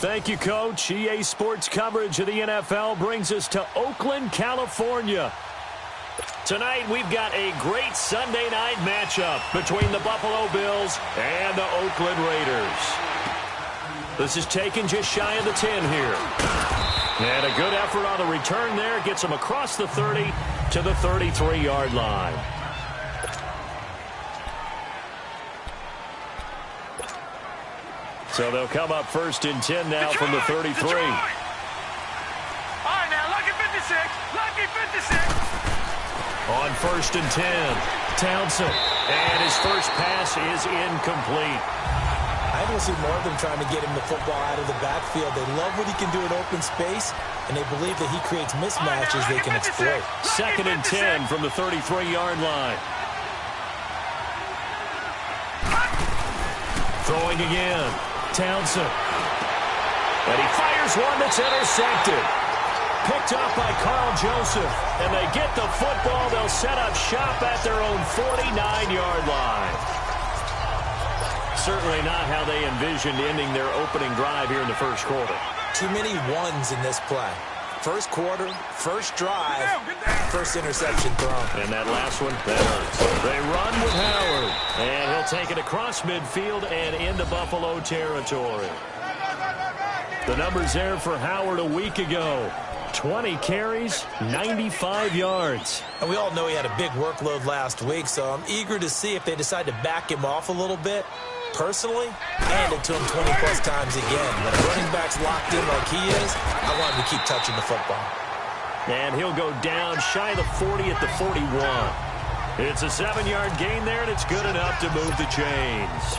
Thank you, Coach. EA Sports coverage of the NFL brings us to Oakland, California. Tonight, we've got a great Sunday night matchup between the Buffalo Bills and the Oakland Raiders. This is taken just shy of the 10 here. And a good effort on the return there gets them across the 30 to the 33-yard line. So they'll come up first and 10 now from the 33. All right, now, lucky 56. Lucky 56. On first and 10, Townsend. And his first pass is incomplete. I don't see more of them trying to get him the football out of the backfield. They love what he can do in open space, and they believe that he creates mismatches they can exploit. Second and 10 from the 33-yard line. Throwing again. Townsend. And he fires one that's intercepted. Picked up by Carl Joseph. And they get the football. They'll set up shop at their own 49-yard line. Certainly not how they envisioned ending their opening drive here in the first quarter. Too many ones in this play. First quarter, first drive, first interception thrown. And that last one, that hurts. They run with Howard. And he'll take it across midfield and into Buffalo territory. The numbers there for Howard a week ago. 20 carries, 95 yards. And we all know he had a big workload last week, so I'm eager to see if they decide to back him off a little bit. Personally, hand it to him 20-plus times again. When a running back's locked in like he is, I want him to keep touching the football. And he'll go down shy of the 40 at the 41. It's a 7-yard gain there, and it's good enough to move the chains.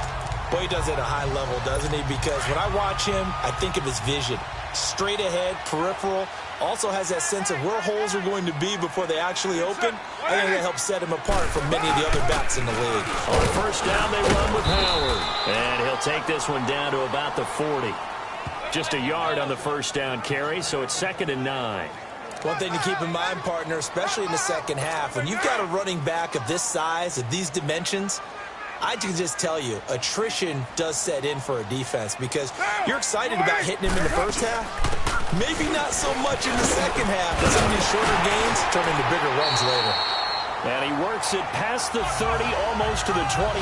Boy, he does it at a high level, doesn't he? Because when I watch him, I think of his vision. Straight ahead, peripheral. Also has that sense of where holes are going to be before they actually open. I think that helps set him apart from many of the other backs in the league. On first down, they run with Howard. And he'll take this one down to about the 40. Just a yard on the first down carry, so it's 2nd and 9. One thing to keep in mind, partner, especially in the second half, when you've got a running back of this size, of these dimensions, I can just tell you, attrition does set in for a defense because you're excited about hitting him in the first half. Maybe not so much in the second half, but some of these shorter gains turn into bigger runs later. And he works it past the 30, almost to the 25.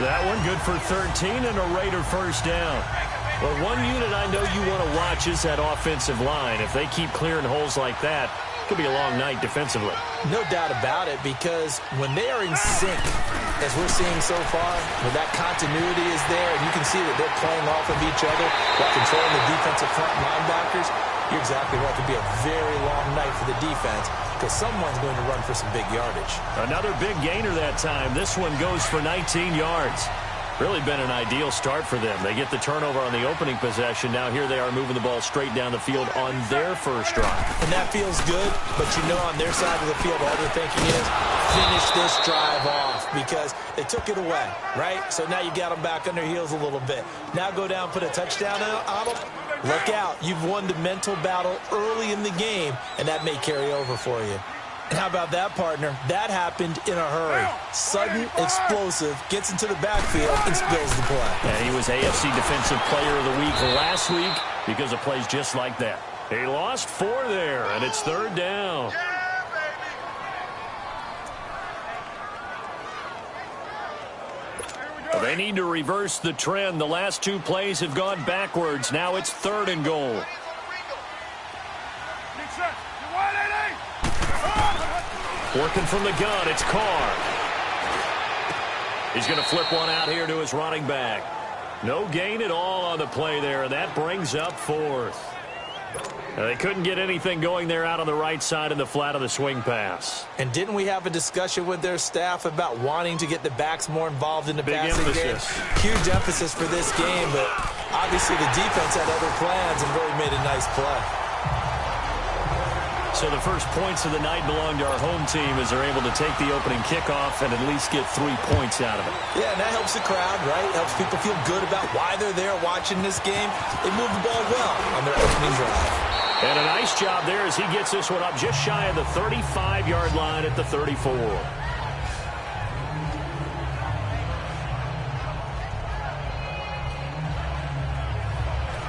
That one good for 13 and a Raider first down. Well, one unit I know you want to watch is that offensive line. If they keep clearing holes like that, it could be a long night defensively. No doubt about it, because when they are in sync, as we're seeing so far, when that continuity is there, and you can see that they're playing off of each other while controlling the defensive front linebackers, you're exactly right. It could be a very long night for the defense because someone's going to run for some big yardage. Another big gainer that time. This one goes for 19 yards. Really been an ideal start for them. They get the turnover on the opening possession. Now here they are moving the ball straight down the field on their first drive. And that feels good, but you know on their side of the field all they're thinking is finish this drive off because they took it away, right? So now you got them back on their heels a little bit. Now go down, put a touchdown on them. Look out. You've won the mental battle early in the game, and that may carry over for you. And how about that, partner? That happened in a hurry. Sudden, explosive, gets into the backfield, and spills the play. And he was AFC Defensive Player of the Week last week because of plays just like that. He lost 4 there, and it's 3rd down. They need to reverse the trend. The last 2 plays have gone backwards. Now it's 3rd and goal. Working from the gun, it's Carr. He's going to flip one out here to his running back. No gain at all on the play there, and that brings up 4th. They couldn't get anything going there out on the right side in the flat of the swing pass. And didn't we have a discussion with their staff about wanting to get the backs more involved in the passing game? Huge emphasis for this game, but obviously the defense had other plans and really made a nice play. So the first points of the night belong to our home team as they're able to take the opening kickoff and at least get 3 points out of it. Yeah, and that helps the crowd, right? Helps people feel good about why they're there watching this game. They move the ball well on their opening drive. And a nice job there as he gets this one up just shy of the 35-yard line at the 34.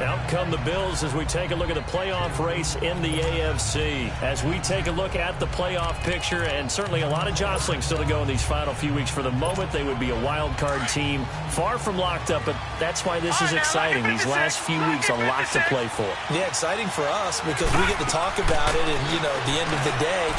Out come the Bills as we take a look at the playoff race in the AFC. As we take a look at the playoff picture, and certainly a lot of jostling still to go in these final few weeks. For the moment, they would be a wild card team, far from locked up, but that's why this is exciting. These last few weeks, a lot to play for. Yeah, exciting for us because we get to talk about it, and, you know, at the end of the day,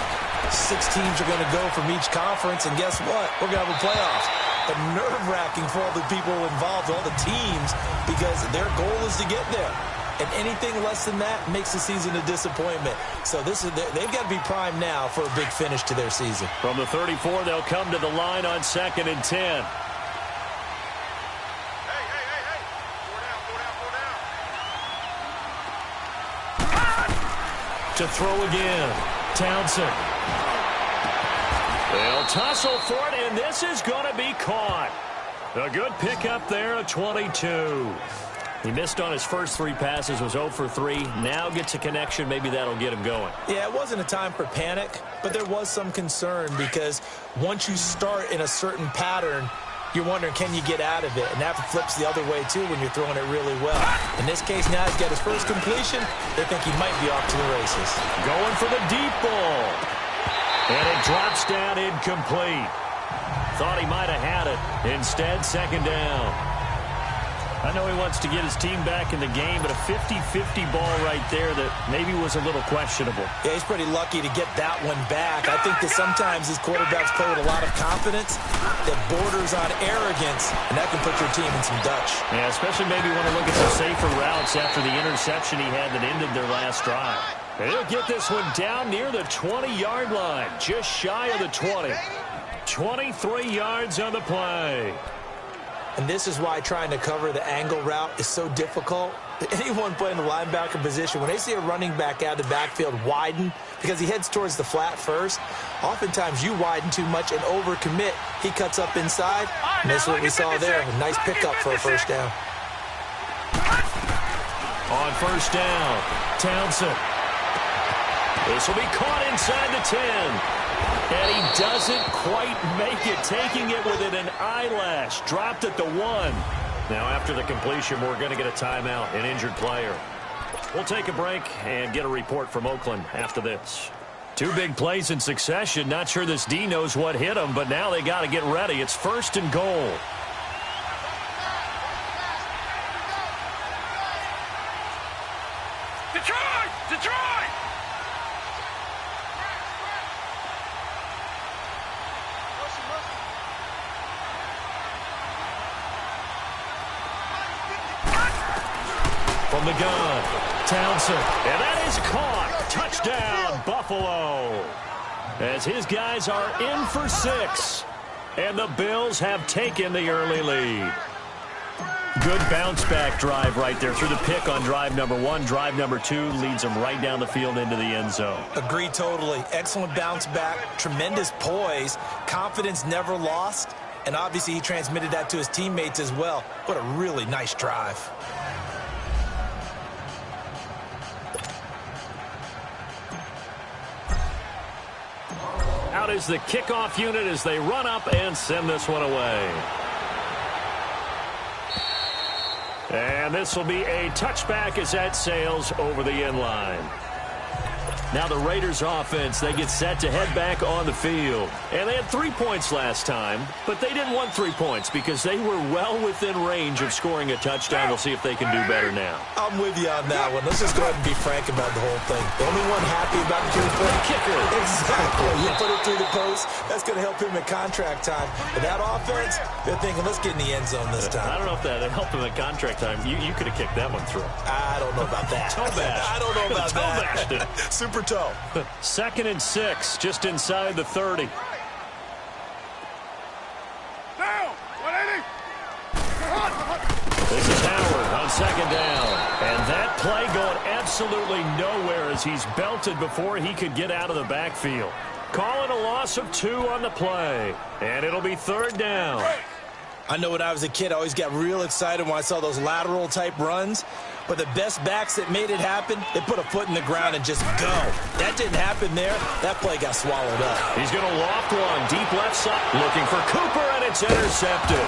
6 teams are going to go from each conference, and guess what? We're going to have a playoffs. But nerve-wracking for all the people involved, all the teams, because their goal is to get there. And anything less than that makes the season a disappointment. So they've got to be primed now for a big finish to their season. From the 34, they'll come to the line on 2nd and 10. To throw again, Townsend. They'll tussle for it, and this is going to be caught. A good pickup there, a 22. He missed on his first 3 passes, was 0 for 3. Now gets a connection. Maybe that'll get him going. Yeah, it wasn't a time for panic, but there was some concern because once you start in a certain pattern, you're wondering, can you get out of it? And that flips the other way, too, when you're throwing it really well. In this case, now he's got his first completion. They think he might be off to the races. Going for the deep ball. And it drops down incomplete. Thought he might have had it. Instead, 2nd down. I know he wants to get his team back in the game, but a 50-50 ball right there that maybe was a little questionable. Yeah, he's pretty lucky to get that one back. I think that sometimes these quarterbacks play with a lot of confidence that borders on arrogance, and that can put your team in some Dutch. Yeah, especially maybe want to look at some safer routes after the interception he had that ended their last drive. He'll get this one down near the 20-yard line, just shy of the 20. 23 yards on the play. And this is why trying to cover the angle route is so difficult. Anyone playing the linebacker position, when they see a running back out of the backfield widen, because he heads towards the flat first, oftentimes you widen too much and overcommit. He cuts up inside, and that's what we saw there. A nice pickup for a first down. On first down, Townsend. This will be caught inside the 10. And he doesn't quite make it, taking it within an eyelash. Dropped at the 1. Now after the completion, we're going to get a timeout, an injured player. We'll take a break and get a report from Oakland after this. 2 big plays in succession. Not sure this D knows what hit him, but now they got to get ready. It's 1st and goal. Detroit! Detroit! From the gun, Townsend. And that is caught. Touchdown, Buffalo. As his guys are in for 6. And the Bills have taken the early lead. Good bounce-back drive right there through the pick on drive number 1. Drive number 2 leads them right down the field into the end zone. Agree totally. Excellent bounce back. Tremendous poise. Confidence never lost. And obviously he transmitted that to his teammates as well. What a really nice drive. Out is the kickoff unit as they run up and send this one away. And this will be a touchback as that sails over the end line. Now the Raiders offense, they get set to head back on the field. And they had 3 points last time, but they didn't want 3 points because they were well within range of scoring a touchdown. We'll see if they can do better now. I'm with you on that one. Let's just go ahead and be frank about the whole thing. The only one happy about the kicker. Exactly. You put it through the post. That's going to help him in contract time. But that offense, they're thinking, let's get in the end zone this time. I don't know if that helped him in contract time. You could have kicked that one through. I don't know about that. Toe bash. I don't know about that. Toe bashed it. Super toe. 2nd and 6, just inside the 30. Down! 180! This is Howard on 2nd down. And that play going absolutely nowhere as he's belted before he could get out of the backfield. Calling a loss of 2 on the play. And it'll be 3rd down. I know when I was a kid, I always got real excited when I saw those lateral-type runs. But the best backs that made it happen, they put a foot in the ground and just go. That didn't happen there. That play got swallowed up. He's going to loft one deep left side. Looking for Cooper, and it's intercepted.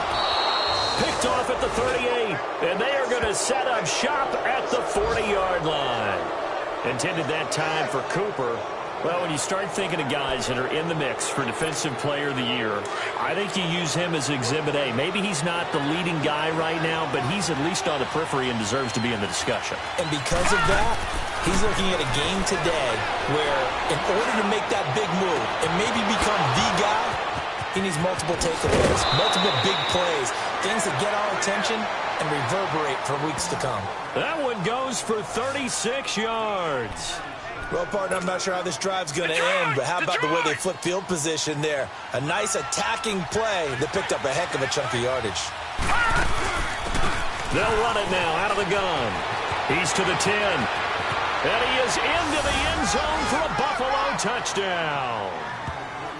Picked off at the 38, and they are going to set up shop at the 40-yard line. Intended that time for Cooper. Well, when you start thinking of guys that are in the mix for Defensive Player of the Year, I think you use him as Exhibit A. Maybe he's not the leading guy right now, but he's at least on the periphery and deserves to be in the discussion. And because of that, he's looking at a game today where in order to make that big move and maybe become the guy, he needs multiple takeaways, multiple big plays, things that get our attention and reverberate for weeks to come. That one goes for 36 yards. Well, partner, I'm not sure how this drive's going to end, but how about the way they flip field position there? A nice attacking play that picked up a heck of a chunk of yardage. They'll run it now out of the gun. He's to the 10. And he is into the end zone for a Buffalo touchdown.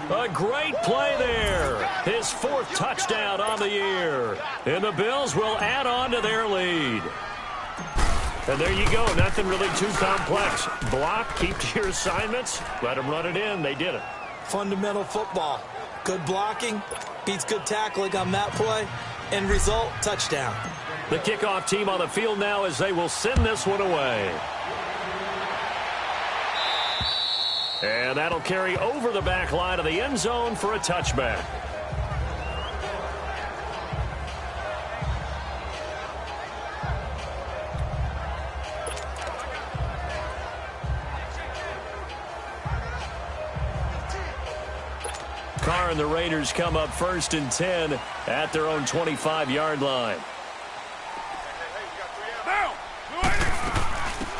A great play there. His 4th touchdown on the year. And the Bills will add on to their lead. And there you go. Nothing really too complex. Block, keep to your assignments, let them run it in. They did it. Fundamental football. Good blocking beats good tackling on that play. End result, touchdown. The kickoff team on the field now as they will send this one away. And that'll carry over the back line of the end zone for a touchback. Carr and the Raiders come up 1st and 10 at their own 25-yard line.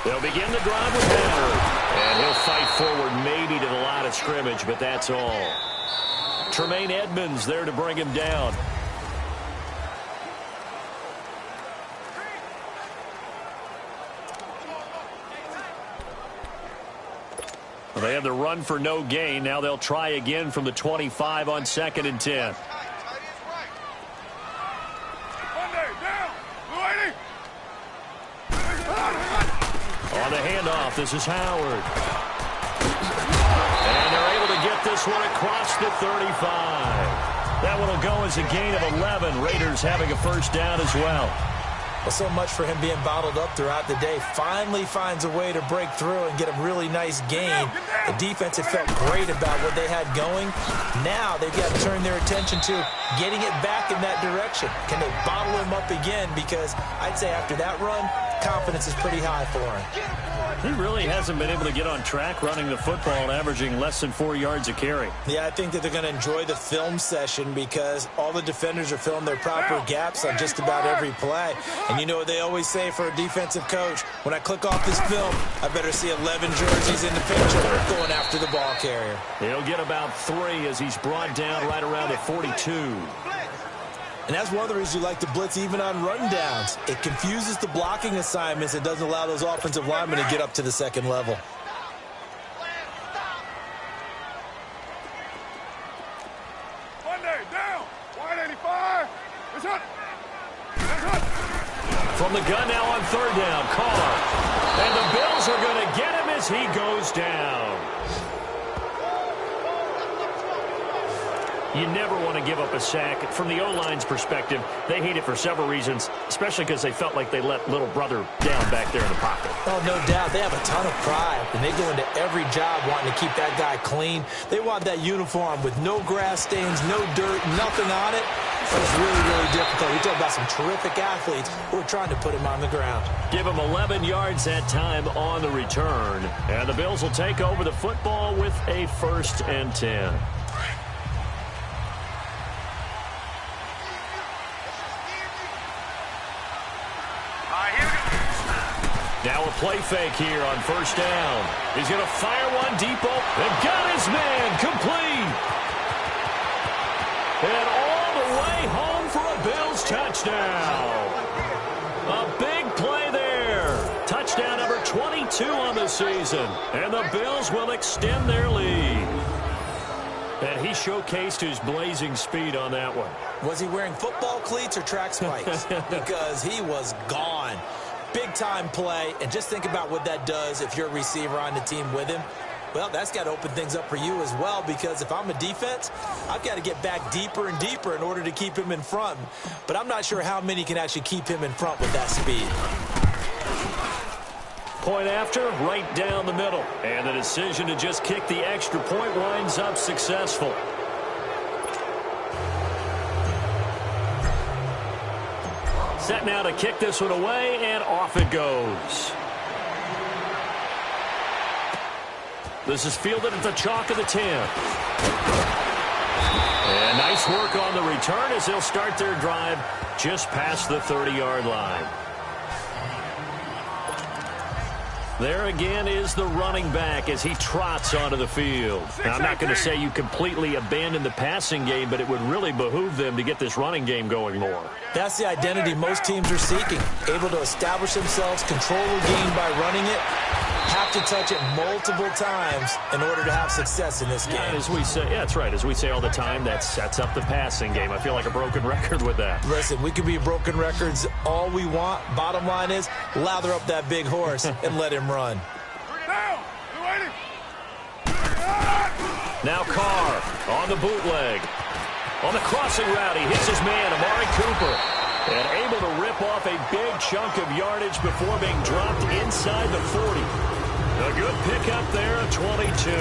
They'll begin the drive with Ballard. And he'll fight forward maybe to the line of scrimmage, but that's all. Tremaine Edmonds there to bring him down. They have the run for no gain. Now they'll try again from the 25 on 2nd and 10. On the handoff, this is Howard. And they're able to get this one across the 35. That one will go as a gain of 11. Raiders having a 1st down as well. Well, so much for him being bottled up throughout the day. Finally finds a way to break through and get a really nice gain. The defense had felt great about what they had going. Now they've got to turn their attention to getting it back in that direction. Can they bottle him up again? Because I'd say after that run, confidence is pretty high for him. He really hasn't been able to get on track running the football and averaging less than 4 yards a carry. Yeah, I think that they're going to enjoy the film session because all the defenders are filling their proper gaps on just about every play. And you know what they always say for a defensive coach? When I click off this film, I better see 11 jerseys in the picture going after the ball carrier. He'll get about 3 as he's brought down right around the 42. And that's one of the reasons you like to blitz even on rundowns. It confuses the blocking assignments. It doesn't allow those offensive linemen to get up to the 2nd level. From the gun now on 3rd down, Carr. And the Bills are going to get him as he goes down. You never want to give up a sack. From the O-line's perspective, they hate it for several reasons, especially because they felt like they let little brother down back there in the pocket. Oh, no doubt. They have a ton of pride, and they go into every job wanting to keep that guy clean. They want that uniform with no grass stains, no dirt, nothing on it. But it's really, really difficult. We talk about some terrific athletes who are trying to put him on the ground. Give him 11 yards that time on the return. And the Bills will take over the football with a 1st and 10. Now a play fake here on 1st down. He's going to fire one deep open. And got his man complete. And all the way home for a Bills touchdown. A big play there. Touchdown number 22 on the season. And the Bills will extend their lead. And he showcased his blazing speed on that one. Was he wearing football cleats or track spikes? Because he was gone. Big-time play, and just think about what that does if you're a receiver on the team with him. Well, that's got to open things up for you as well, because if I'm a defense, I've got to get back deeper and deeper in order to keep him in front. But I'm not sure how many can actually keep him in front with that speed. Point after, right down the middle. And the decision to just kick the extra point winds up successful. Set now to kick this one away, and off it goes. This is fielded at the chalk of the 10. And nice work on the return as they'll start their drive just past the 30-yard line. There again is the running back as he trots onto the field. Now, I'm not going to say you completely abandon the passing game, but it would really behoove them to get this running game going more. That's the identity most teams are seeking. Able to establish themselves, control the game by running it, have to touch it multiple times in order to have success in this game. Yeah, as we say, yeah, that's right. As we say all the time, that sets up the passing game. I feel like a broken record with that. Listen, we can be broken records all we want. Bottom line is, lather up that big horse and let him run. Now Carr on the bootleg. On the crossing route, he hits his man, Amari Cooper. And able to rip off a big chunk of yardage before being dropped inside the 40. A good pickup there, a 22.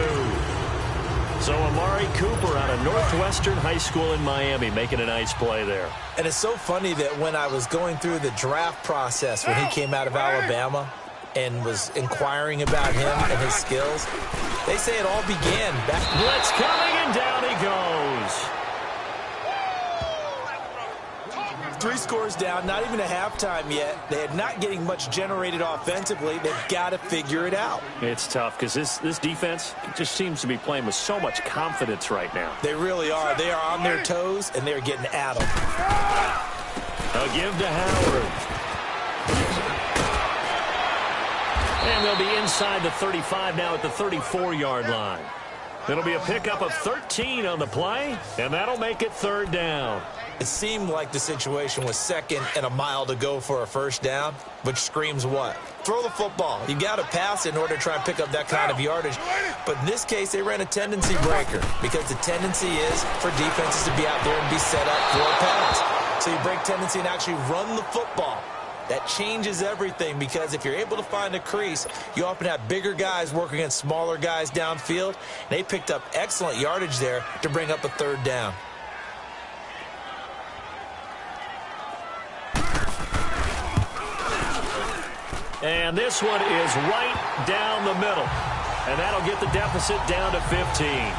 So Amari Cooper out of Northwestern High School in Miami making a nice play there. And it's so funny that when I was going through the draft process when he came out of Alabama and was inquiring about him and his skills, they say it all began back. Blitz coming, and down he goes. 3 scores down, not even a halftime yet. They're not getting much generated offensively. They've got to figure it out. It's tough because this defense just seems to be playing with so much confidence right now. They really are. They are on their toes, and they're getting at them. A give to Howard. And they'll be inside the 35 now at the 34-yard line. It'll be a pickup of 13 on the play, and that'll make it 3rd down. It seemed like the situation was 2nd and a mile to go for a 1st down, which screams what? Throw the football. You got to pass in order to try and pick up that kind of yardage. But in this case, they ran a tendency breaker because the tendency is for defenses to be out there and be set up for a pass. So you break tendency and actually run the football. That changes everything because if you're able to find a crease, you often have bigger guys working against smaller guys downfield. They picked up excellent yardage there to bring up a 3rd down. And this one is right down the middle. And that'll get the deficit down to 15.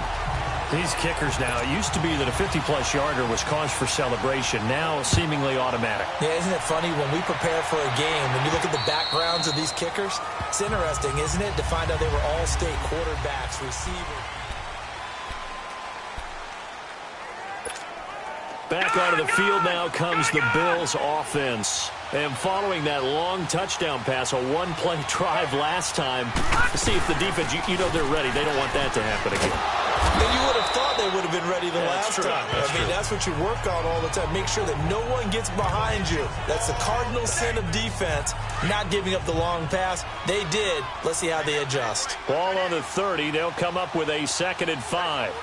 These kickers now, it used to be that a 50-plus yarder was cause for celebration. Now seemingly automatic. Yeah, isn't it funny when we prepare for a game, when you look at the backgrounds of these kickers, it's interesting, isn't it, to find out they were all-state quarterbacks, receivers. Back onto the field now comes the Bills offense. And following that long touchdown pass, a one-play drive last time, to see if the defense, you know they're ready. They don't want that to happen again. And you would have thought they would have been ready the last time. That's what you work on all the time. Make sure that no one gets behind you. That's the cardinal sin of defense, not giving up the long pass. They did. Let's see how they adjust. Ball on the 30. They'll come up with a 2nd and 5.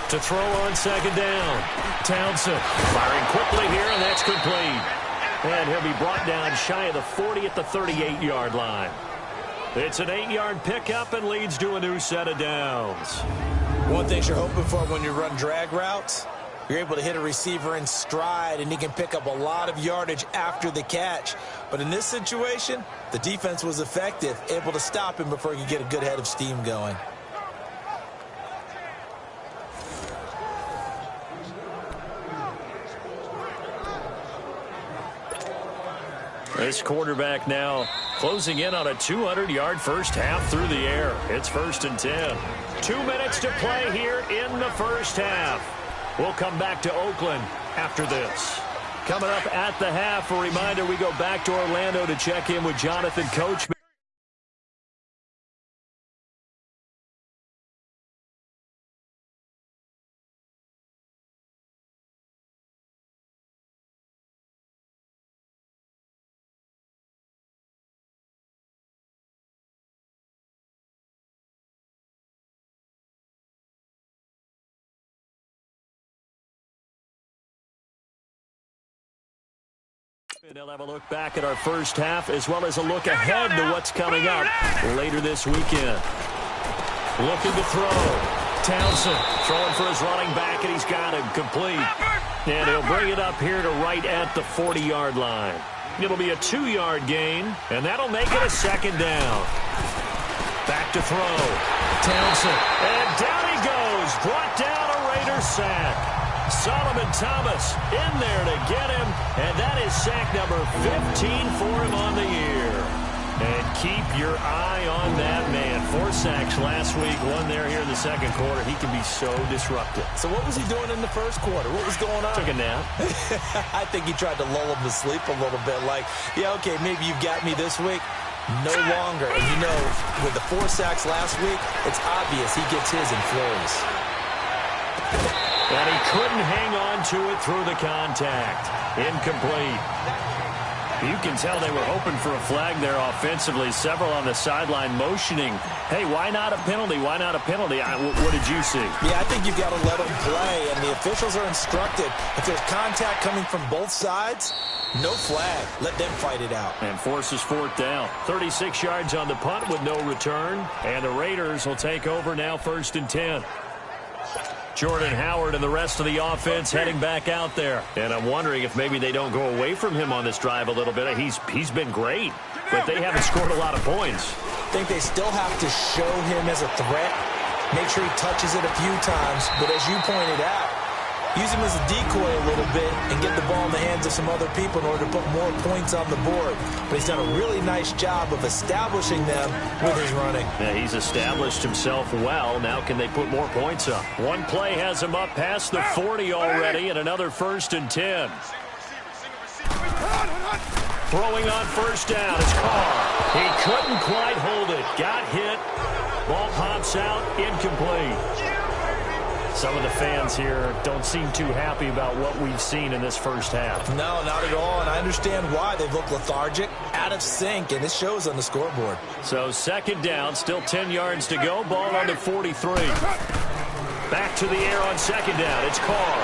To throw on 2nd down. Townsend firing quickly here, and that's complete. And he'll be brought down shy of the 40 at the 38-yard line. It's an 8-yard pickup and leads to a new set of downs. One thing you're hoping for when you run drag routes, you're able to hit a receiver in stride, and he can pick up a lot of yardage after the catch. But in this situation, the defense was effective, able to stop him before he could get a good head of steam going. This quarterback now closing in on a 200-yard first half through the air. It's 1st and 10. 2 minutes to play here in the first half. We'll come back to Oakland after this. Coming up at the half, a reminder, we go back to Orlando to check in with Jonathan Coachman. They'll have a look back at our first half as well as a look ahead to what's coming up later this weekend. Looking to throw. Townsend throwing for his running back, and he's got him complete. And he'll bring it up here to right at the 40-yard line. It'll be a 2-yard gain, and that'll make it a second down. Back to throw. Townsend. And down he goes. Brought down a Raider sack. Solomon Thomas in there to get him, and that is sack number 15 for him on the year. And keep your eye on that man. 4 sacks last week, 1 there here in the second quarter. He can be so disruptive. So what was he doing in the first quarter? What was going on? Took a nap. I think he tried to lull him to sleep a little bit. Like, yeah, okay, maybe you've got me this week. No longer. And you know, with the 4 sacks last week, it's obvious he gets his in flurries. And he couldn't hang on to it through the contact. Incomplete. You can tell they were hoping for a flag there offensively. Several on the sideline motioning, hey, why not a penalty? Why not a penalty? What did you see? Yeah, I think you've got to let them play, and the officials are instructed. If there's contact coming from both sides, no flag. Let them fight it out. And forces 4th down. 36 yards on the punt with no return. And the Raiders will take over now 1st and 10. Jordan Howard and the rest of the offense heading back out there. And I'm wondering if maybe they don't go away from him on this drive a little bit. He's been great, but they haven't scored a lot of points. I think they still have to show him as a threat. Make sure he touches it a few times. But as you pointed out, use him as a decoy a little bit and get the ball in the hands of some other people in order to put more points on the board. But he's done a really nice job of establishing them with his running. Yeah, he's established himself well. Now can they put more points up? One play has him up past the 40 already, and another 1st and 10. Throwing on 1st down is Carr. He couldn't quite hold it. Got hit. Ball pops out. Incomplete. Some of the fans here don't seem too happy about what we've seen in this first half. No, not at all, and I understand why. They've looked lethargic, out of sync, and it shows on the scoreboard. So 2nd down, still 10 yards to go. Ball on the 43. Back to the air on 2nd down. It's Carr.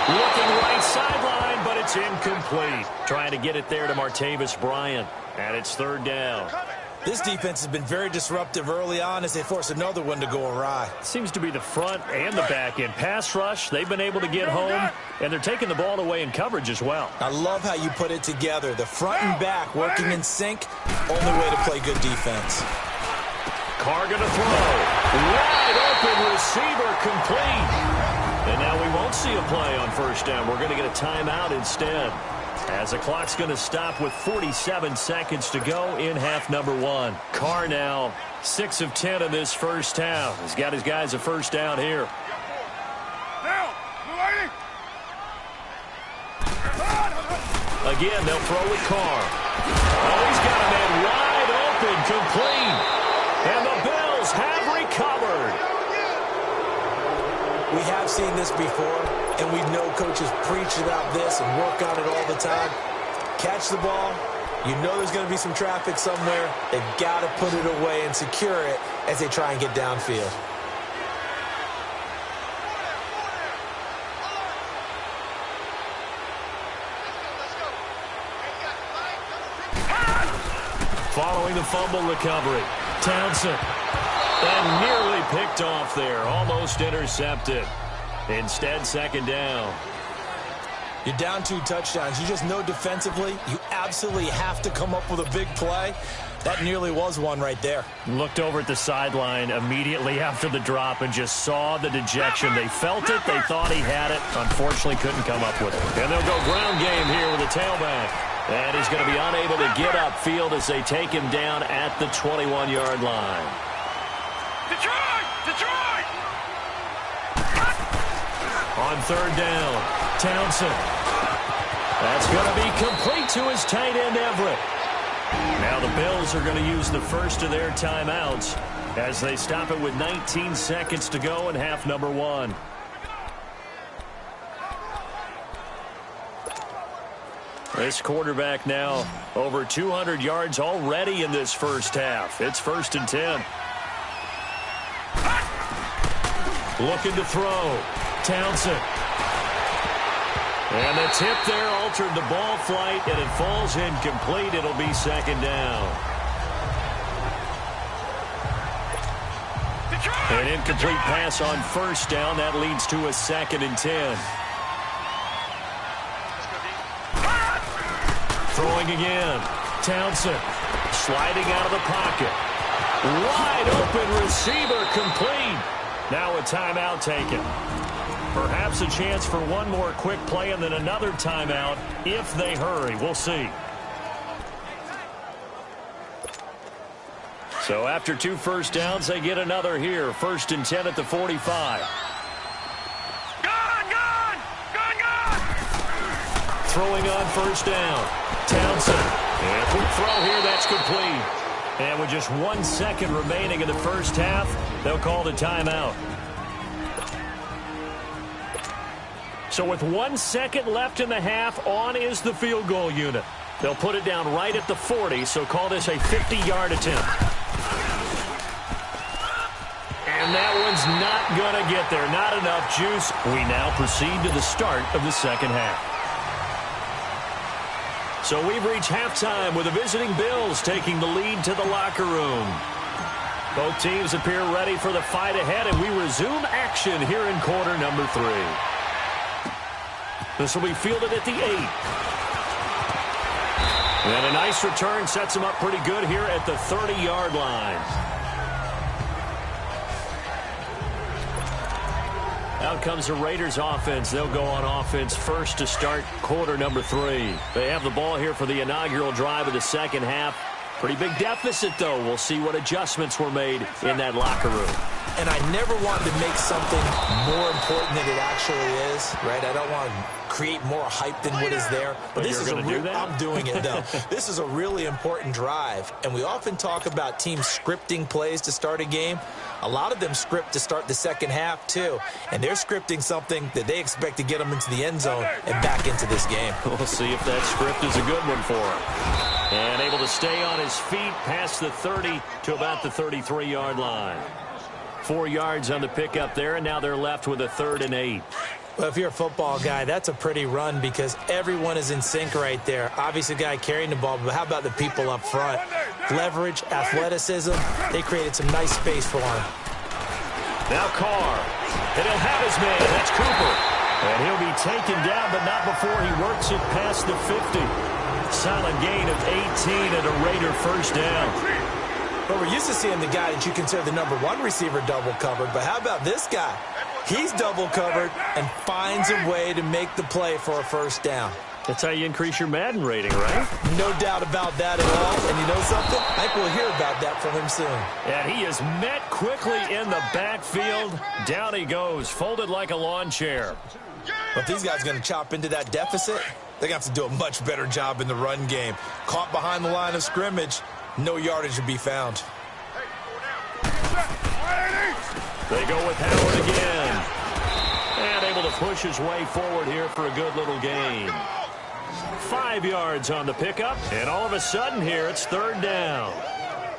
Looking right sideline, but it's incomplete. Trying to get it there to Martavis Bryant, and it's 3rd down. This defense has been very disruptive early on as they force another one to go awry. Seems to be the front and the back end. Pass rush, they've been able to get home, and they're taking the ball away in coverage as well. I love how you put it together. The front and back working in sync, only way to play good defense. Carr going to throw. Wide open receiver complete. And now we won't see a play on 1st down. We're going to get a timeout instead, as the clock's going to stop with 47 seconds to go in half number 1. Carr now 6 of 10 in this first half. He's got his guys a 1st down here. Again, they'll throw with Carr. Oh, he's got a man wide open, complete. And the Bills have recovered. We have seen this before, and we know coaches preach about this and work on it all the time. Catch the ball. You know there's going to be some traffic somewhere. They've got to put it away and secure it as they try and get downfield. Following the fumble recovery, Townsend. And nearly picked off there. Almost intercepted. Instead, 2nd down. You're down 2 touchdowns. You just know defensively you absolutely have to come up with a big play. That nearly was one right there. Looked over at the sideline immediately after the drop and just saw the dejection. They felt it. They thought he had it. Unfortunately, couldn't come up with it. And they'll go ground game here with a tailback. And he's going to be unable to get upfield as they take him down at the 21-yard line. Detroit! Detroit! On 3rd down, Townsend. That's going to be complete to his tight end, Everett. Now the Bills are going to use the first of their timeouts as they stop it with 19 seconds to go in half number 1. This quarterback now over 200 yards already in this first half. It's 1st and 10. Looking to throw. Townsend. And the tip there altered the ball flight, and it falls incomplete. It'll be second down. An incomplete pass on first down. That leads to a 2nd and 10. Throwing again. Townsend sliding out of the pocket. Wide open receiver, complete. Now a timeout taken. Perhaps a chance for one more quick play and then another timeout if they hurry. We'll see. So after 2 first downs, they get another here. 1st and 10 at the 45. Gone! Throwing on first down. Townsend. And quick throw here, that's complete. And with just 1 second remaining in the first half, they'll call the timeout. So with 1 second left in the half, on is the field goal unit. They'll put it down right at the 40, so call this a 50-yard attempt. And that one's not going to get there. Not enough juice. We now proceed to the start of the second half. So we've reached halftime with the visiting Bills taking the lead to the locker room. Both teams appear ready for the fight ahead, and we resume action here in quarter number 3. This will be fielded at the 8. And a nice return sets them up pretty good here at the 30-yard line. Out comes the Raiders offense. They'll go on offense first to start quarter number 3. They have the ball here for the inaugural drive of the second half. Pretty big deficit, though. We'll see what adjustments were made in that locker room. And I never wanted to make something more important than it actually is, right? I don't want to create more hype than what is there. But this is I'm doing it, though. This is a really important drive. And we often talk about teams scripting plays to start a game. A lot of them script to start the second half, too. And they're scripting something that they expect to get them into the end zone and back into this game. We'll see if that script is a good one for him. And able to stay on his feet past the 30 to about the 33-yard line. 4 yards on the pickup there, and now they're left with a 3rd and 8. Well, if you're a football guy, that's a pretty run because everyone is in sync right there. Obviously, the guy carrying the ball, but how about the people up front? Leverage, athleticism, they created some nice space for him. Now Carr, and he'll have his man. That's Cooper. And he'll be taken down, but not before he works it past the 50. Solid gain of 18 and a Raider first down. But we're used to seeing the guy that you consider the number 1 receiver double covered. But how about this guy? He's double covered and finds a way to make the play for a first down. That's how you increase your Madden rating, right? No doubt about that at all. And you know something? I think we'll hear about that from him soon. And he is met quickly in the backfield. Down he goes, folded like a lawn chair. But if these guys are going to chop into that deficit, they're going to have to do a much better job in the run game. Caught behind the line of scrimmage, no yardage to be found. They go with Howard again. And able to push his way forward here for a good little gain. 5 yards on the pickup, and all of a sudden here it's 3rd down.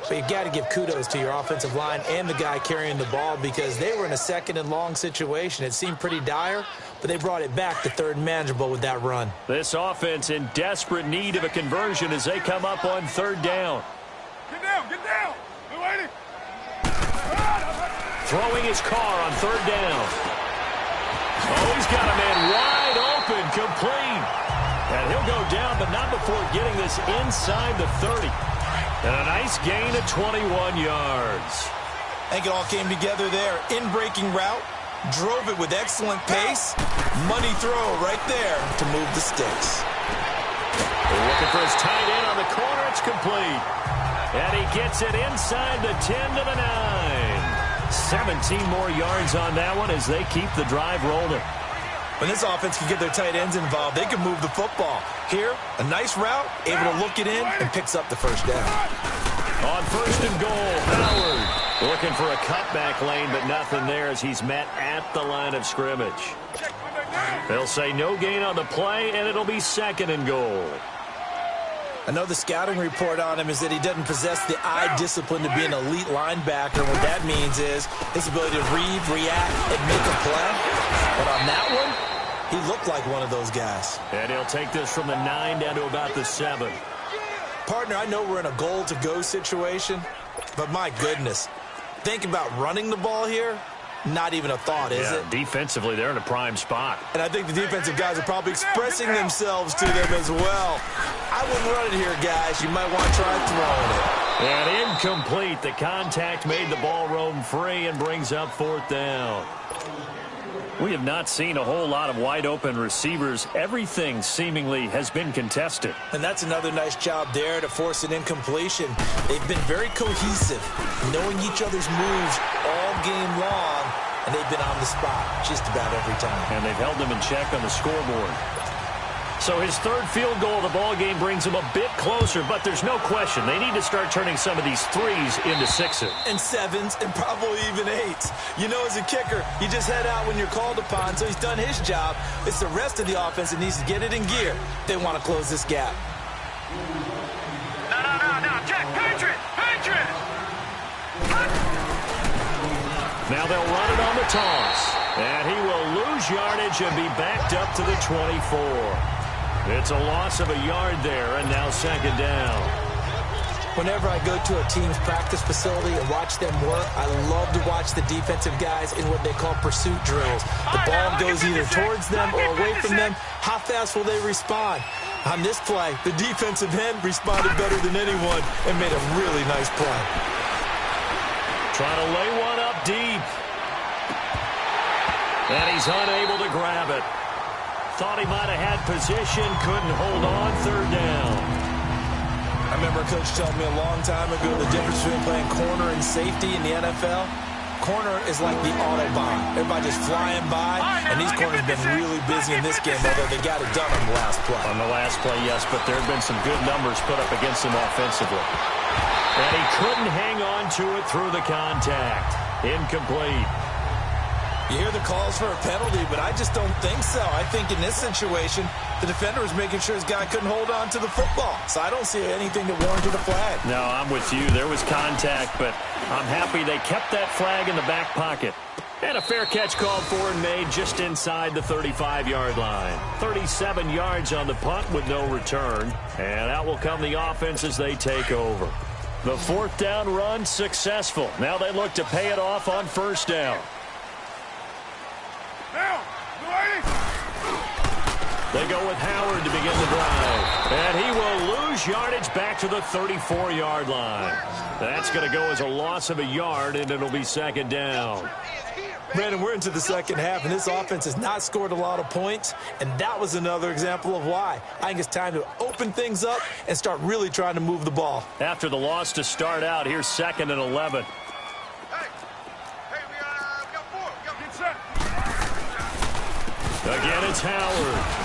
But you've got to give kudos to your offensive line and the guy carrying the ball because they were in a 2nd and long situation. It seemed pretty dire, but they brought it back to 3rd and manageable with that run. This offense in desperate need of a conversion as they come up on 3rd down. Get down! We're waiting! Throwing his Carr on 3rd down. Oh, he's got a man wide open, complete. And he'll go down, but not before getting this inside the 30. And a nice gain of 21 yards. I think it all came together there. In-breaking route, drove it with excellent pace. Money throw right there to move the sticks. They're looking for his tight end on the corner. It's complete. And he gets it inside the 10 to the 9. 17 more yards on that one as they keep the drive rolling. When this offense can get their tight ends involved, they can move the football. Here, a nice route, able to look it in, and picks up the first down. On 1st and goal, Howard looking for a cutback lane, but nothing there as he's met at the line of scrimmage. They'll say no gain on the play, and it'll be 2nd and goal. I know the scouting report on him is that he doesn't possess the eye discipline to be an elite linebacker. What that means is his ability to read, react, and make a play. But on that one, He looked like one of those guys. And he'll take this from the 9 down to about the 7. Partner, I know we're in a goal-to-go situation, but my goodness, think about running the ball here. Not even a thought, is it? Defensively, they're in a prime spot. And I think the defensive guys are probably expressing themselves to them as well. I wouldn't run it here, guys. You might want to try throwing it. And incomplete. The contact made the ball roam free and brings up 4th down. We have not seen a whole lot of wide-open receivers. Everything seemingly has been contested. And that's another nice job there to force an incompletion. They've been very cohesive, knowing each other's moves all game long, and they've been on the spot just about every time. And they've held them in check on the scoreboard. So his 3rd field goal of the ball game brings him a bit closer, but there's no question they need to start turning some of these 3s into 6s. And 7s and probably even 8s. You know, as a kicker, you just head out when you're called upon, so he's done his job. It's the rest of the offense that needs to get it in gear. They want to close this gap. No, Jack, Patriot! Now they'll run it on the toss. And he will lose yardage and be backed up to the 24. It's a loss of a yard there, and now 2nd down. Whenever I go to a team's practice facility and watch them work, I love to watch the defensive guys in what they call pursuit drills. The ball goes either towards them or away from them. How fast will they respond? On this play, the defensive end responded better than anyone and made a really nice play. Trying to lay one up deep. And he's unable to grab it. Thought he might have had position, couldn't hold on. 3rd down. I remember a coach telling me a long time ago the difference between playing corner and safety in the NFL. Corner is like the Autobahn. Everybody just flying by, and these corners have been really busy in this game, although they got it done on the last play. On the last play, yes, but there have been some good numbers put up against him offensively. And he couldn't hang on to it through the contact. Incomplete. You hear the calls for a penalty, but I just don't think so. I think in this situation, the defender was making sure his guy couldn't hold on to the football. So I don't see anything that warranted a flag. No, I'm with you. There was contact, but I'm happy they kept that flag in the back pocket. And a fair catch called for and made just inside the 35-yard line. 37 yards on the punt with no return. And out will come the offense as they take over. The 4th down run successful. Now they look to pay it off on 1st down. They go with Howard to begin the drive. And he will lose yardage back to the 34-yard line. That's going to go as a loss of a yard, and it'll be 2nd down. Brandon, we're into the 2nd half, and this offense has not scored a lot of points, and that was another example of why. I think it's time to open things up and start really trying to move the ball. After the loss to start out, here's 2nd and 11. Again, it's Howard.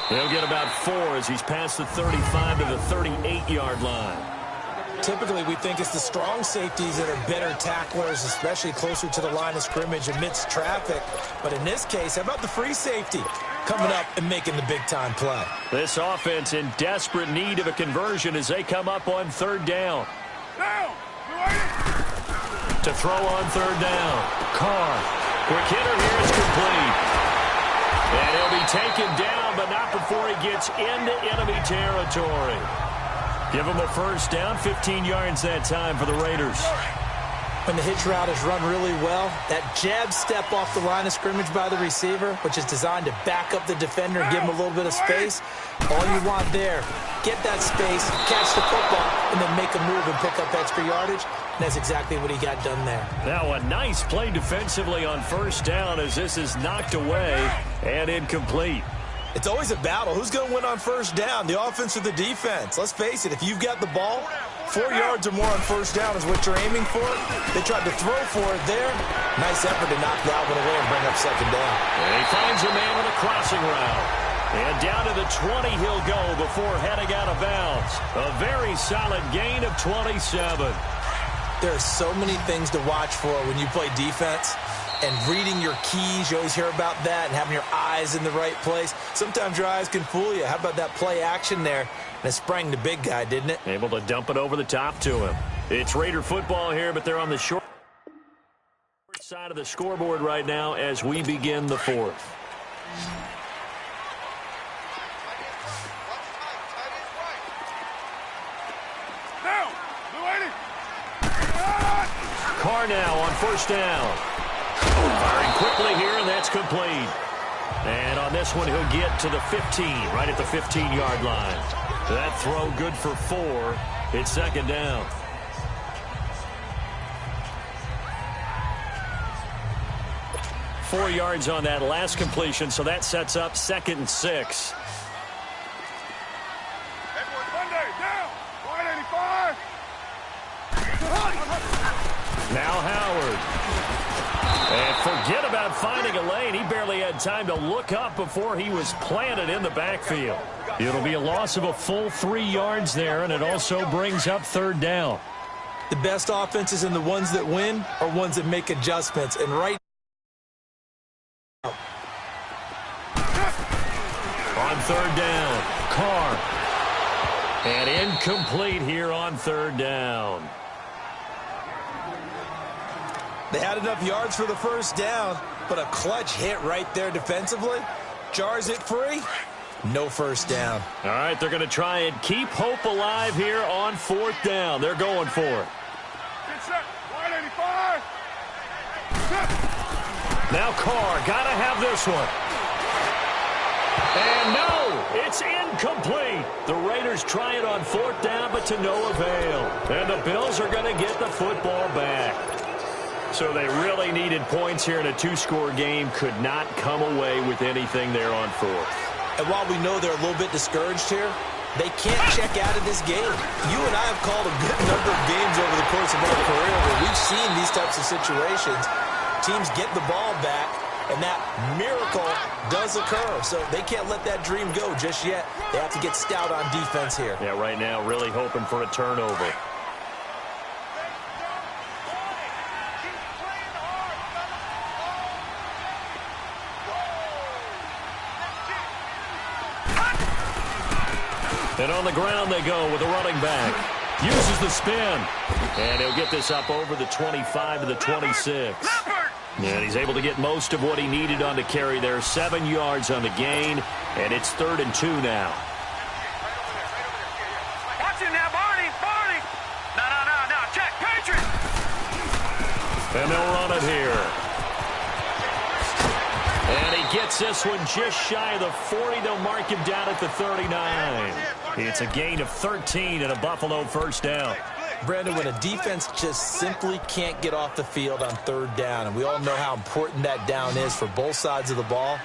He'll get about 4 as he's past the 35 to the 38-yard line. Typically, we think it's the strong safeties that are better tacklers, especially closer to the line of scrimmage amidst traffic. But in this case, how about the free safety coming up and making the big-time play? This offense in desperate need of a conversion as they come up on 3rd down. To throw on 3rd down. Carr. Quick hitter here is complete. And he'll be taken down, but not before he gets into enemy territory. Give him a 1st down, 15 yards that time for the Raiders. When the hitch route is run really well, that jab step off the line of scrimmage by the receiver, which is designed to back up the defender and give him a little bit of space, all you want there, get that space, catch the football, and then make a move and pick up extra yardage. And that's exactly what he got done there. Now a nice play defensively on 1st down as this is knocked away and incomplete. It's always a battle. Who's going to win on 1st down, the offense or the defense? Let's face it, if you've got the ball, 4 yards or more on 1st down is what you're aiming for. They tried to throw for it there. Nice effort to knock that one away and bring up 2nd down. And he finds a man on a crossing route. And down to the 20 he'll go before heading out of bounds. A very solid gain of 27. There are so many things to watch for when you play defense. And reading your keys, you always hear about that, and having your eyes in the right place. Sometimes your eyes can fool you. How about that play action there? And it sprang the big guy, didn't it? Able to dump it over the top to him. It's Raider football here, but they're on the short side of the scoreboard right now as we begin the fourth. Carr now on first down. Firing quickly here, and that's complete. And on this one, he'll get to the 15, right at the 15-yard line. That throw good for 4. It's second down. Four yards on that last completion, so that sets up 2nd and 6. Now Howard. And forget about finding a lane. He barely had time to look up before he was planted in the backfield. It'll be a loss of a full 3 yards there, and it also brings up 3rd down. The best offenses and the ones that win are ones that make adjustments. And right on 3rd down, Carr. And incomplete here on 3rd down. They had enough yards for the first down, but a clutch hit right there defensively. Jars it free. No first down. All right, they're going to try and keep hope alive here on 4th down. They're going for it. Now Carr, got to have this one. And no, it's incomplete. The Raiders try it on 4th down, but to no avail. And the Bills are going to get the football back. So they really needed points here in a 2-score game. Could not come away with anything there on 4th. And while we know they're a little bit discouraged here, they can't check out of this game. You and I have called a good number of games over the course of our career where we've seen these types of situations. Teams get the ball back, and that miracle does occur. So they can't let that dream go just yet. They have to get stout on defense here. Yeah, right now really hoping for a turnover. And on the ground they go with a running back. Uses the spin. And he'll get this up over the 25 to the 26. And he's able to get most of what he needed on the carry there. 7 yards on the gain. And it's 3rd and 2 now. Watch him now, Barney. Barney. No. Check. Patriot. And they'll run it here. And he gets this one just shy of the 40. They'll mark him down at the 39. It's a gain of 13 and a Buffalo first down. Brandon, when a defense just simply can't get off the field on 3rd down, and we all know how important that down is for both sides of the ball,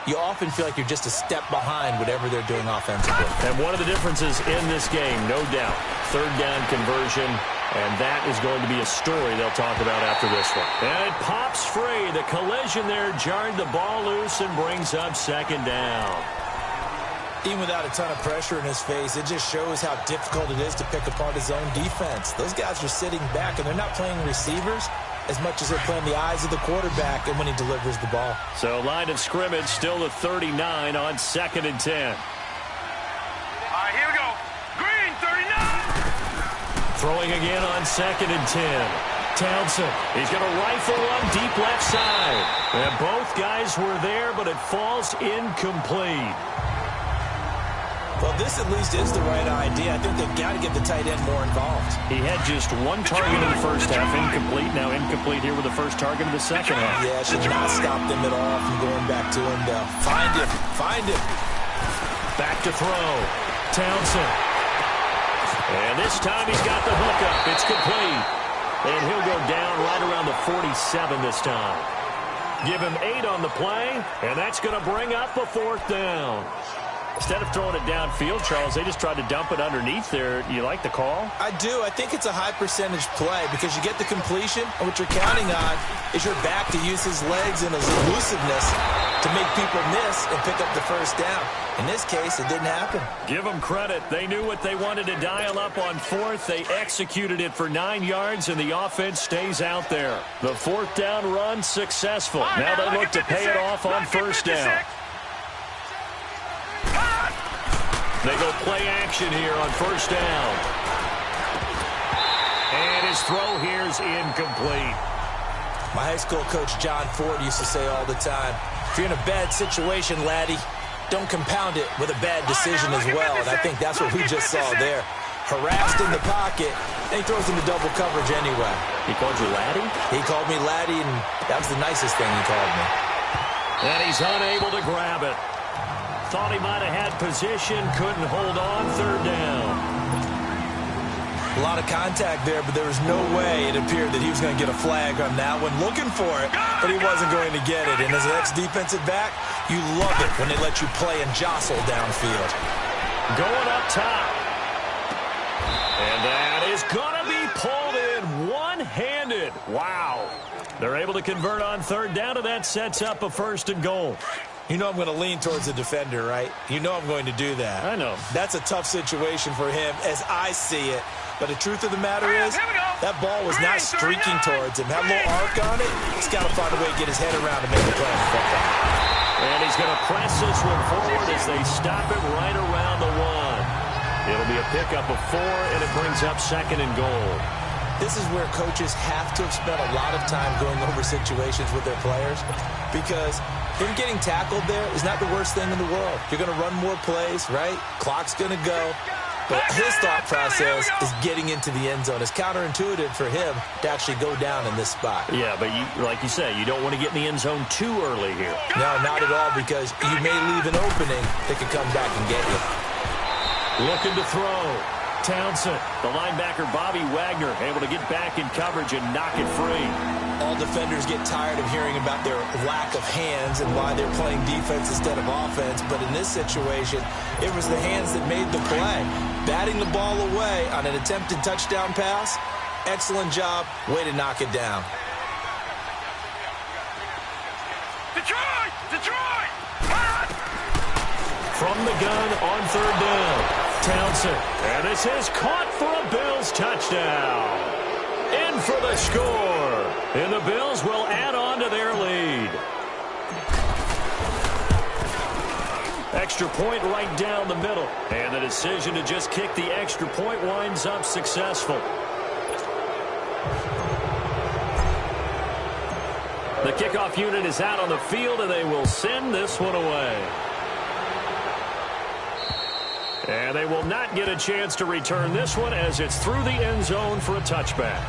you often feel like you're just a step behind whatever they're doing offensively. And one of the differences in this game, no doubt, 3rd down conversion, and that is going to be a story they'll talk about after this one. And it pops free. The collision there jarred the ball loose and brings up 2nd down. Even without a ton of pressure in his face, it just shows how difficult it is to pick apart his own defense. Those guys are sitting back, and they're not playing receivers as much as they're playing the eyes of the quarterback and when he delivers the ball. So line of scrimmage still the 39 on 2nd and 10. All right, here we go. Green, 39. Throwing again on 2nd and 10. Townsend, he's going to rifle one deep left side. And both guys were there, but it falls incomplete. Well, this at least is the right idea. I think they've got to get the tight end more involved. He had just one target in the first half, incomplete. Now incomplete here with the first target of the second half. Yeah, it should not stop them at all from going back to him. Find him. Back to throw. Townsend. And this time he's got the hook up. It's complete. And he'll go down right around the 47 this time. Give him 8 on the play, and that's going to bring up a 4th down. Instead of throwing it downfield, Charles, they just tried to dump it underneath there. You like the call? I do. I think it's a high percentage play because you get the completion, and what you're counting on is your back to use his legs and his elusiveness to make people miss and pick up the first down. In this case, it didn't happen. Give them credit. They knew what they wanted to dial up on 4th. They executed it for 9 yards, and the offense stays out there. The 4th down run successful. Now they look to pay it off on first down. They go play action here on first down. And his throw here is incomplete. My high school coach, John Ford, used to say all the time, if you're in a bad situation, laddie, don't compound it with a bad decision as well. And I think that's what we just saw there. Harassed in the pocket, and he throws into double coverage anyway. He called you laddie? He called me laddie, and that was the nicest thing he called me. And he's unable to grab it. Thought he might have had position, couldn't hold on, third down. A lot of contact there, but there was no way it appeared that he was going to get a flag on that one. Looking for it, but he wasn't going to get it. And as an ex-defensive back, you love it when they let you play and jostle downfield. Going up top. And that is going to be pulled in one-handed. Wow. They're able to convert on third down, and that sets up a first and goal. You know I'm going to lean towards the defender, right? You know I'm going to do that. I know. That's a tough situation for him as I see it. But the truth of the matter is, that ball was not streaking towards him. Had a little arc on it. He's got to find a way to get his head around and make a play on football. And he's going to press this one forward as they stop it right around the one. It'll be a pickup of 4, and it brings up second and goal. This is where coaches have to have spent a lot of time going over situations with their players, because him getting tackled there is not the worst thing in the world. You're going to run more plays, right? Clock's going to go. But his thought process is getting into the end zone. It's counterintuitive for him to actually go down in this spot. Yeah, but like you say, you don't want to get in the end zone too early here. No, not at all, because you may leave an opening that could come back and get you. Looking to throw. Townsend, the linebacker Bobby Wagner, able to get back in coverage and knock it free. All defenders get tired of hearing about their lack of hands and why they're playing defense instead of offense. But in this situation, it was the hands that made the play. Batting the ball away on an attempted touchdown pass. Excellent job. Way to knock it down. Detroit! Detroit! From the gun on third down. Townsend, and this is caught for a Bills touchdown. In for the score. And the Bills will add on to their lead. Extra point right down the middle. And the decision to just kick the extra point winds up successful. The kickoff unit is out on the field, and they will send this one away. And they will not get a chance to return this one as it's through the end zone for a touchback.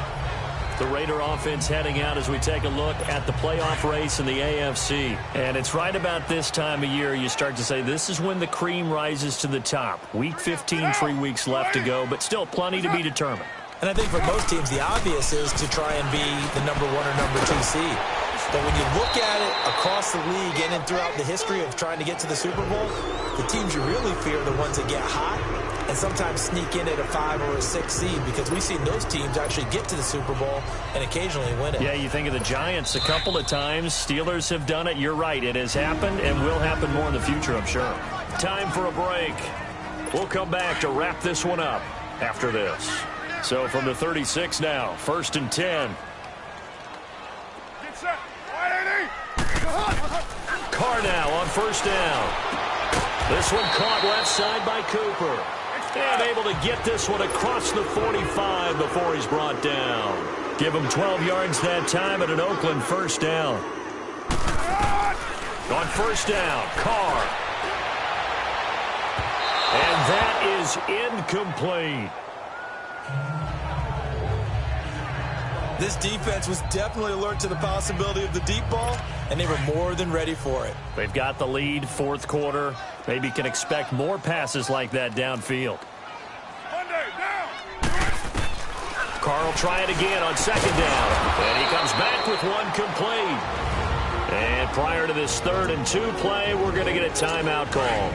The Raider offense heading out as we take a look at the playoff race in the AFC. And it's right about this time of year you start to say this is when the cream rises to the top. Week 15, 3 weeks left to go, but still plenty to be determined. And I think for most teams, the obvious is to try and be the number 1 or number 2 seed. But when you look at it across the league and throughout the history of trying to get to the Super Bowl, the teams you really fear are the ones that get hot and sometimes sneak in at a 5 or a 6 seed, because we've seen those teams actually get to the Super Bowl and occasionally win it. Yeah, you think of the Giants a couple of times. Steelers have done it. You're right. It has happened and will happen more in the future, I'm sure. Time for a break. We'll come back to wrap this one up after this. So from the 36 now, 1st and 10. Carr now on first down. This one caught left side by Cooper. And able to get this one across the 45 before he's brought down. Give him 12 yards that time at an Oakland first down. On first down, Carr. And that is incomplete. This defense was definitely alert to the possibility of the deep ball, and they were more than ready for it. They've got the lead, fourth quarter. Maybe can expect more passes like that downfield. Carr will try it again on second down. And he comes back with one complete. And prior to this 3rd and 2 play, we're going to get a timeout call,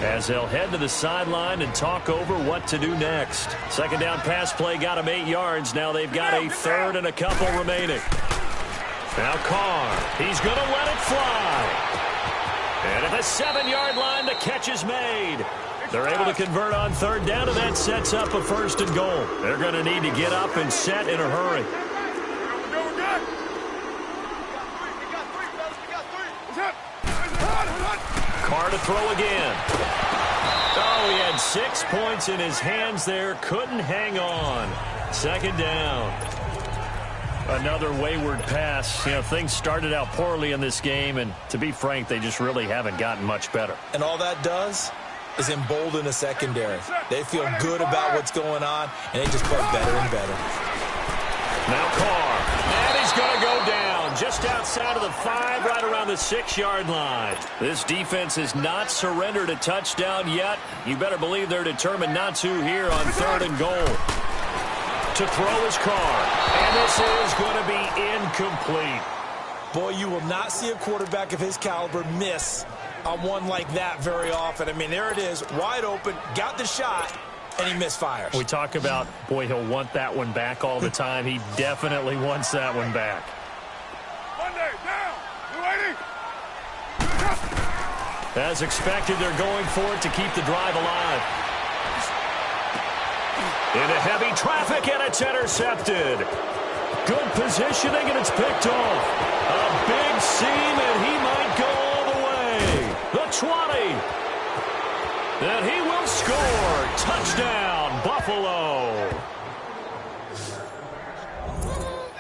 as they'll head to the sideline and talk over what to do next. Second down pass play got him 8 yards. Now they've got a 3rd and a couple remaining. Now Carr, he's going to let it fly. And at the 7-yard line, the catch is made. They're able to convert on third down, and that sets up a 1st and goal. They're going to need to get up and set in a hurry. Carr to throw again. Oh, he had 6 points in his hands there. Couldn't hang on. Second down. Another wayward pass. You know, things started out poorly in this game, and to be frank, they just really haven't gotten much better. And all that does is embolden the secondary. They feel good about what's going on, and they just play better and better. Now Carr, and he's going to go down just outside of the 5, right around the 6-yard line. This defense has not surrendered a touchdown yet. You better believe they're determined not to here on 3rd and goal. To throw his Carr, and this is going to be incomplete. Boy, you will not see a quarterback of his caliber miss on one like that very often. I mean, there it is, wide open, got the shot, and he misfires. We talk about, boy, he'll want that one back all the time. He definitely wants that one back. Monday, down. You waiting? As expected, they're going for it to keep the drive alive. Into heavy traffic, and it's intercepted. Good positioning, and it's picked off. A big seam, and he might go all the way. The 20. And he will score. Touchdown, Buffalo.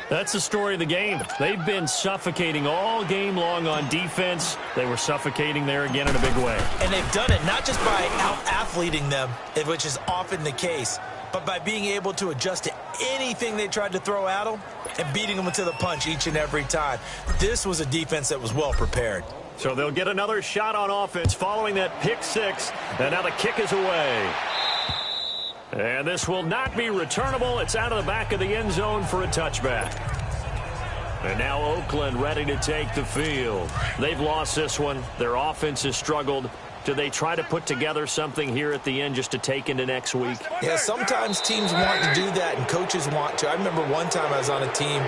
That's the story of the game. They've been suffocating all game long on defense. They were suffocating there again in a big way. And they've done it not just by out-athleting them, which is often the case, but by being able to adjust to anything they tried to throw at them and beating them to the punch each and every time. This was a defense that was well prepared. So they'll get another shot on offense following that pick 6. And now the kick is away. And this will not be returnable. It's out of the back of the end zone for a touchback. And now Oakland ready to take the field. They've lost this one. Their offense has struggled. Do they try to put together something here at the end just to take into next week? Yeah, sometimes teams want to do that and coaches want to. I remember one time I was on a team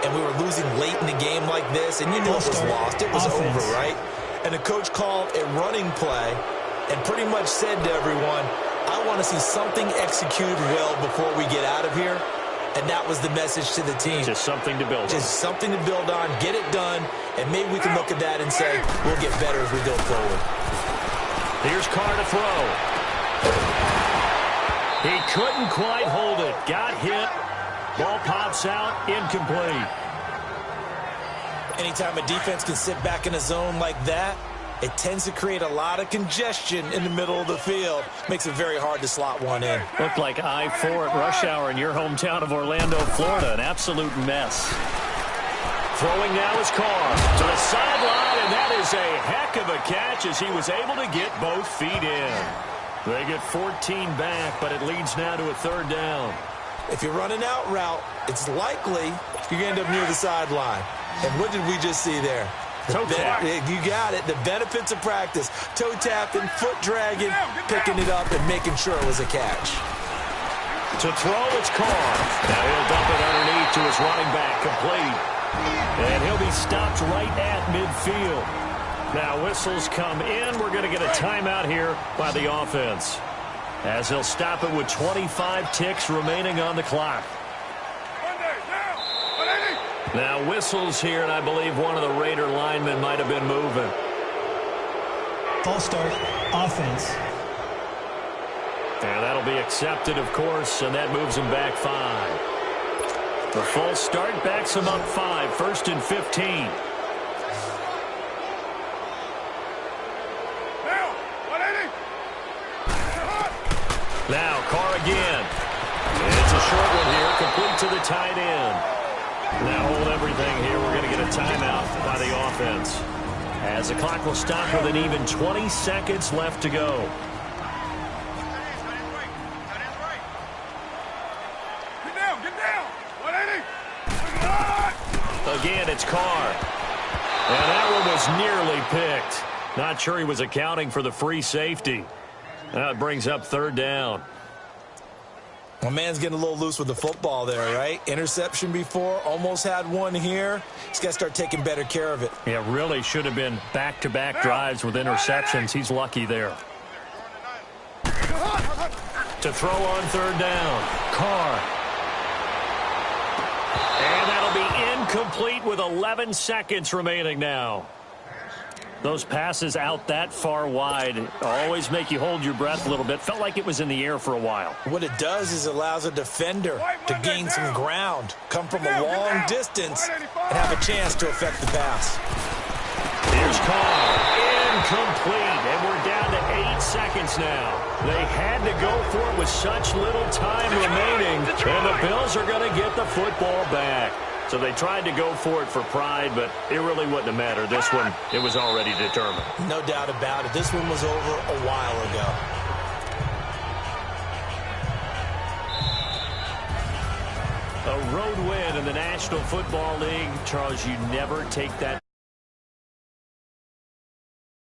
and we were losing late in the game like this, and you knew it was lost. It was over, right? And the coach called a running play and pretty much said to everyone, I want to see something executed well before we get out of here. And that was the message to the team. Just something to build on. Just something to build on, get it done, and maybe we can look at that and say, we'll get better as we go forward. Here's Carr to throw. He couldn't quite hold it. Got hit. Ball pops out. Incomplete. Anytime a defense can sit back in a zone like that, it tends to create a lot of congestion in the middle of the field. Makes it very hard to slot one in. Looked like I-4 at rush hour in your hometown of Orlando, Florida. An absolute mess. Throwing now is Carr to the sideline, and that is a heck of a catch as he was able to get both feet in. They get 14 back, but it leads now to a 3rd down. If you run an out route, it's likely you're going to end up near the sideline. And what did we just see there? Toe tap. You got it. The benefits of practice. Toe tapping, foot dragging, picking it up, and making sure it was a catch. To throw, it's Carr. Now he'll dump it underneath to his running back, complete. And he'll be stopped right at midfield. Now whistles come in. We're going to get a timeout here by the offense, as they'll stop it with 25 ticks remaining on the clock. Now whistles here, and I believe one of the Raider linemen might have been moving. False start, offense. And that'll be accepted, of course, and that moves him back 5. The false start backs him up 5, 1st and 15. Now Carr again. And it's a short one here, complete to the tight end. Now hold everything here. We're going to get a timeout by the offense, as the clock will stop with an even 20 seconds left to go. Get down. 180. Again, it's Carr. And that one was nearly picked. Not sure he was accounting for the free safety. Now it brings up 3rd down. Well, man's getting a little loose with the football there, right? Interception before, almost had one here. He's got to start taking better care of it. Yeah, really should have been back-to-back drives with interceptions. He's lucky there. To throw on 3rd down, Carr. And that'll be incomplete with 11 seconds remaining now. Those passes out that far wide always make you hold your breath a little bit. Felt like it was in the air for a while. What it does is it allows a defender to gain some ground, come from a long distance, and have a chance to affect the pass. Here's Carr. Incomplete. And we're down to 8 seconds now. They had to go for it with such little time remaining. And the Bills are going to get the football back. So they tried to go for it for pride, but it really wouldn't have mattered. This one, it was already determined. No doubt about it. This one was over a while ago. A road win in the National Football League. Charles, you never take that